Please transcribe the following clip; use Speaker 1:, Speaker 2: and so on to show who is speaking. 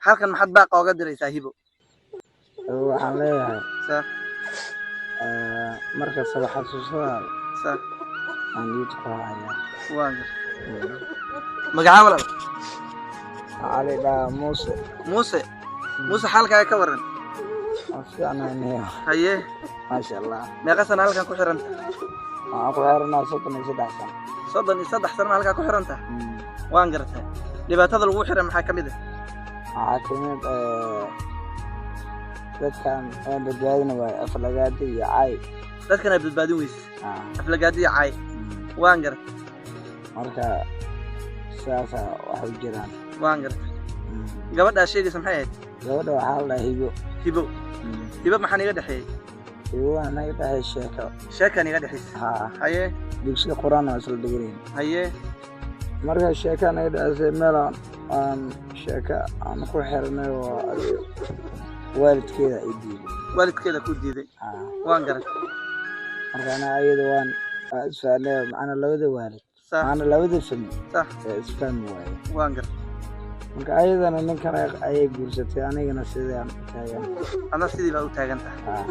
Speaker 1: halkan maxad baaq ooga diraysaa hibo
Speaker 2: waxaan leeyahay
Speaker 1: صح
Speaker 2: marka soo xasuusada
Speaker 1: صح
Speaker 2: aan yid ku hayaa
Speaker 1: waan magaca walaal
Speaker 2: Ali da Muuse
Speaker 1: Muuse xalkaaga ka waran
Speaker 2: fiicnaa
Speaker 1: haye
Speaker 2: ma sha Allah
Speaker 1: meeqa sana halkan ku xiranta
Speaker 2: aan ku xirnaa 33 sano
Speaker 1: 33 sano halkan ku xiranta waan gartay dhibaatada lagu xiray maxaa kamid
Speaker 2: ah kamid dadkan aan badbaadin way aflagaadi iyo caay
Speaker 1: dadkan ay badbaadin weyse aflagaadi iyo caay waan gartay marka
Speaker 2: saasa wax u jiraan
Speaker 1: waan gartay gabadha sheegaysa maxay ahayd
Speaker 2: gabadha waxa la hibo
Speaker 1: maxaa niga dhaxeeyay
Speaker 2: hibo ana iga dhaxeey
Speaker 1: sheeka niga dhaxeeyay haye
Speaker 2: dugsiga quraan oo isla dhigayn
Speaker 1: haye
Speaker 2: marka sheeka niga dhaxeey meel aan sheeka aan ku xirnay oo waalidkeeda ku diiday waan gartay
Speaker 1: marka
Speaker 2: ana ayada waan isfaanay macna labada waalid ana labada family
Speaker 1: صح
Speaker 2: isfaan way
Speaker 1: waan gartay
Speaker 2: marka ayadana ninkan ay guursatay anigana sidaan taagan
Speaker 1: ana sidii baa u taagan tahay